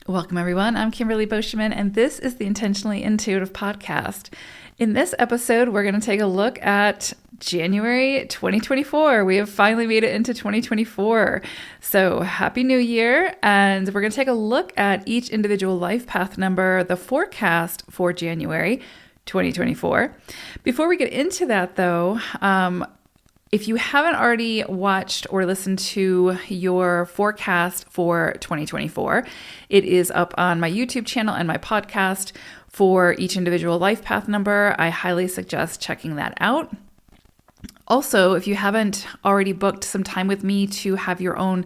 Welcome, everyone. I'm Kimberly Boschman, and this is the Intentionally Intuitive Podcast. In this episode, we're going to take a look at January 2024. We have finally made it into 2024. So happy New Year. And we're going to take a look at each individual life path number, the forecast for January 2024. Before we get into that, though, if you haven't already watched or listened to your forecast for 2024, it is up on my YouTube channel and my podcast for each individual life path number. I highly suggest checking that out. Also, if you haven't already booked some time with me to have your own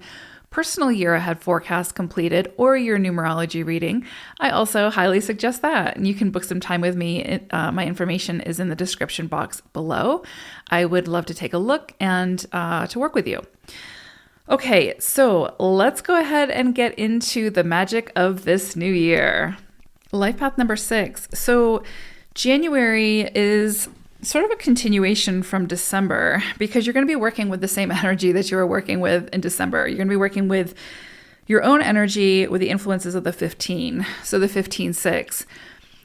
personal year ahead forecast completed or your numerology reading, I also highly suggest that. And you can book some time with me. My information is in the description box below. I would love to take a look and to work with you. Okay, so let's go ahead and get into the magic of this new year. Life path number 6. So January is sort of a continuation from December because you're going to be working with the same energy that you were working with in December. You're going to be working with your own energy with the influences of the 15. So the 15-6.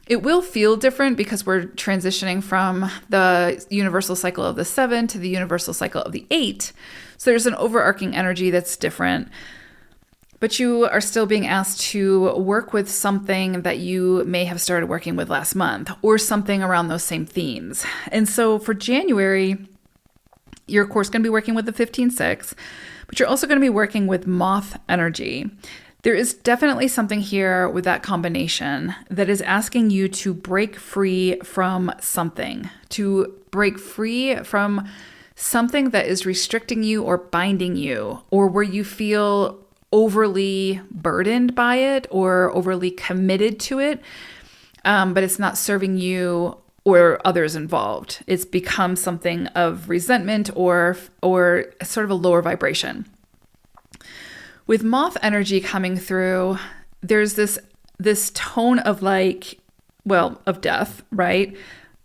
It will feel different because we're transitioning from the universal cycle of the 7 to the universal cycle of the 8. So there's an overarching energy that's different. But you are still being asked to work with something that you may have started working with last month or something around those same themes. And so for January, you're of course going to be working with the 15-6, but you're also going to be working with moth energy. There is definitely something here with that combination that is asking you to break free from something, to break free from something that is restricting you or binding you, or where you feel overly burdened by it or overly committed to it, but it's not serving you or others involved. It's become something of resentment or sort of a lower vibration. With moth energy coming through, there's this tone of of death, right?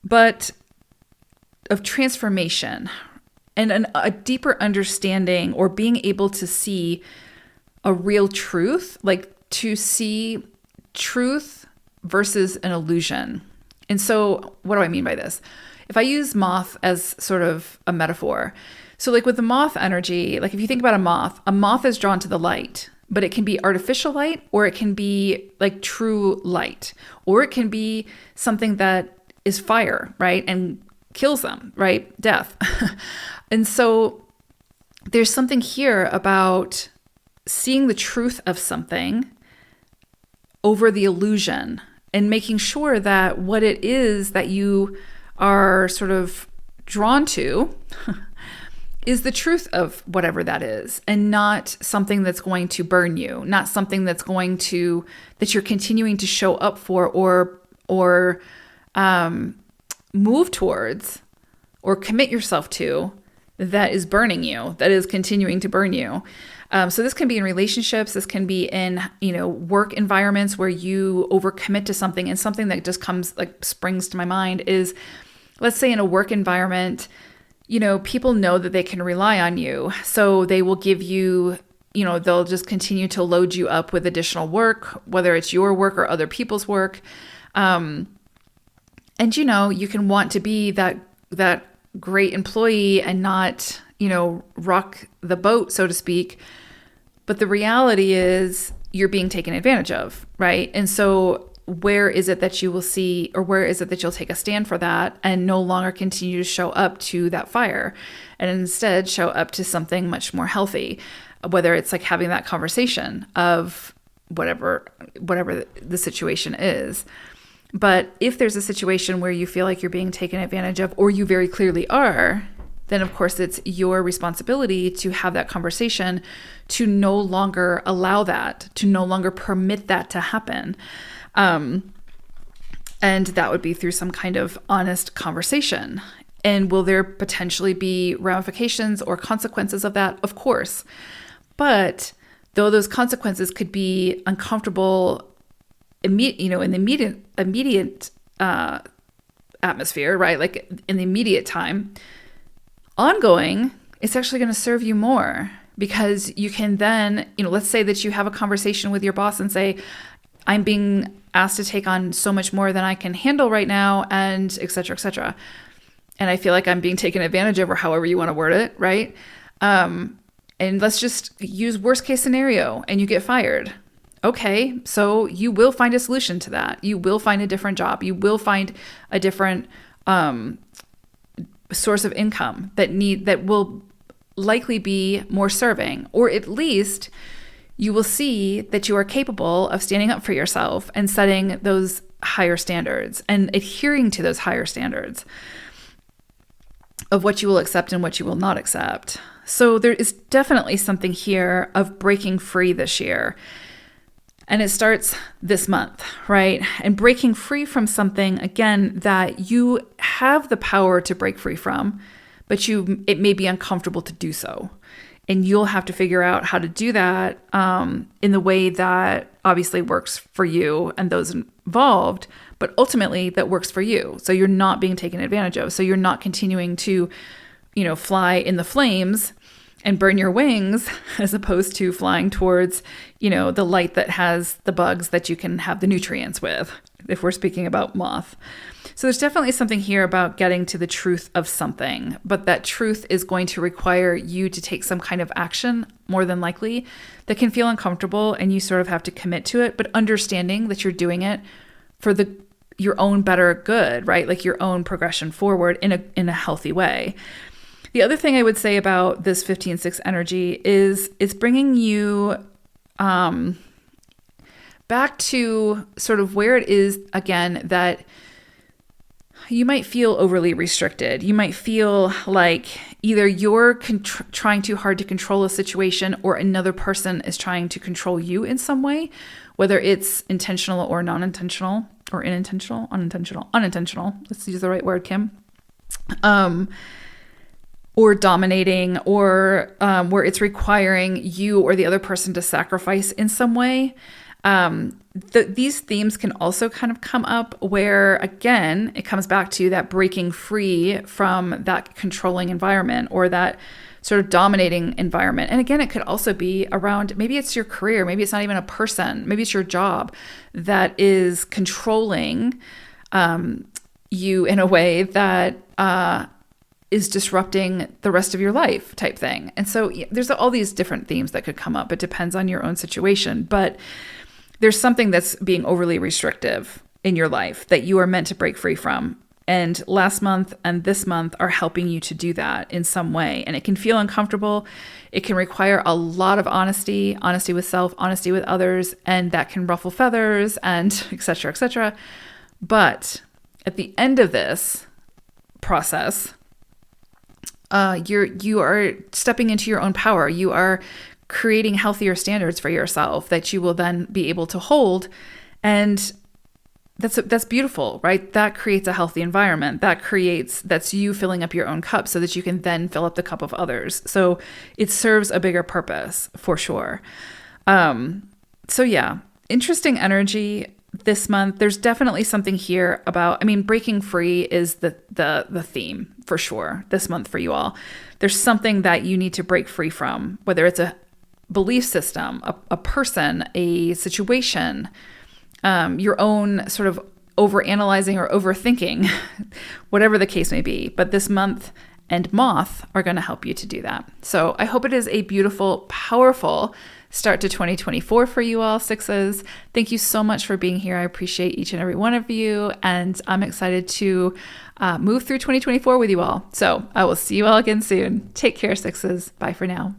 But of transformation and a deeper understanding or being able to see a real truth, like to see truth versus an illusion. And so what do I mean by this? If I use moth as sort of a metaphor, so like with the moth energy, like if you think about a moth is drawn to the light, but it can be artificial light or it can be like true light, or it can be something that is fire, right? And kills them, right? Death. And so there's something here about seeing the truth of something over the illusion and making sure that what it is that you are sort of drawn to is the truth of whatever that is, and not something that's going to burn you, not something that you're continuing to show up for or move towards or commit yourself to that is burning you, that is continuing to burn you. So this can be in relationships. This can be in, work environments where you overcommit to something. And something that just springs to my mind is, let's say in a work environment, people know that they can rely on you. So they will give you, they'll just continue to load you up with additional work, whether it's your work or other people's work. And, you can want to be that great employee and not, rock the boat, so to speak. But the reality is you're being taken advantage of, right? And so where is it that you will see, or where is it that you'll take a stand for that and no longer continue to show up to that fire and instead show up to something much more healthy, whether it's like having that conversation of whatever the situation is. But if there's a situation where you feel like you're being taken advantage of, or you very clearly are, then of course it's your responsibility to have that conversation, to no longer allow that, to no longer permit that to happen. And that would be through some kind of honest conversation. And will there potentially be ramifications or consequences of that? Of course. But though those consequences could be uncomfortable, in the immediate atmosphere, right? Like in the immediate time, ongoing, it's actually going to serve you more, because you can then, let's say that you have a conversation with your boss and say, I'm being asked to take on so much more than I can handle right now, and et cetera, et cetera. And I feel like I'm being taken advantage of, or however you want to word it, right? And let's just use worst case scenario and you get fired. Okay, so you will find a solution to that. You will find a different job. You will find a different source of income that will likely be more serving, or at least you will see that you are capable of standing up for yourself and setting those higher standards and adhering to those higher standards of what you will accept and what you will not accept. So there is definitely something here of breaking free this year. And it starts this month, right? And breaking free from something, again, that you have the power to break free from, but it may be uncomfortable to do so. And you'll have to figure out how to do that in the way that obviously works for you and those involved, but ultimately that works for you. So you're not being taken advantage of. So you're not continuing to, fly in the flames and burn your wings, as opposed to flying towards, the light that has the bugs that you can have the nutrients with, if we're speaking about moth. So there's definitely something here about getting to the truth of something, but that truth is going to require you to take some kind of action, more than likely, that can feel uncomfortable, and you sort of have to commit to it, but understanding that you're doing it for your own better good, right? Like your own progression forward in a healthy way. The other thing I would say about this 15-6 energy is it's bringing you back to sort of where it is, again, that you might feel overly restricted. You might feel like either you're trying too hard to control a situation, or another person is trying to control you in some way, whether it's intentional or non-intentional, or unintentional. Let's use the right word, Kim. Or dominating, or where it's requiring you or the other person to sacrifice in some way. These themes can also kind of come up where, again, it comes back to that breaking free from that controlling environment or that sort of dominating environment. And again, it could also be around, maybe it's your career, maybe it's not even a person, maybe it's your job that is controlling you in a way that is disrupting the rest of your life type thing. And so there's all these different themes that could come up. It depends on your own situation, but there's something that's being overly restrictive in your life that you are meant to break free from. And last month and this month are helping you to do that in some way. And it can feel uncomfortable. It can require a lot of honesty with self, honesty with others, and that can ruffle feathers and et cetera, et cetera. But at the end of this process, you are stepping into your own power. You are creating healthier standards for yourself that you will then be able to hold. And that's beautiful, right? That creates a healthy environment. That's you filling up your own cup so that you can then fill up the cup of others. So it serves a bigger purpose for sure. So yeah, interesting energy this month. There's definitely something here about, breaking free is the theme for sure this month for you all. There's something that you need to break free from, whether it's a belief system, a person, a situation, your own sort of overanalyzing or overthinking, whatever the case may be. But this month and moth are going to help you to do that. So I hope it is a beautiful, powerful start to 2024 for you all, sixes. Thank you so much for being here. I appreciate each and every one of you. And I'm excited to move through 2024 with you all. So I will see you all again soon. Take care, sixes. Bye for now.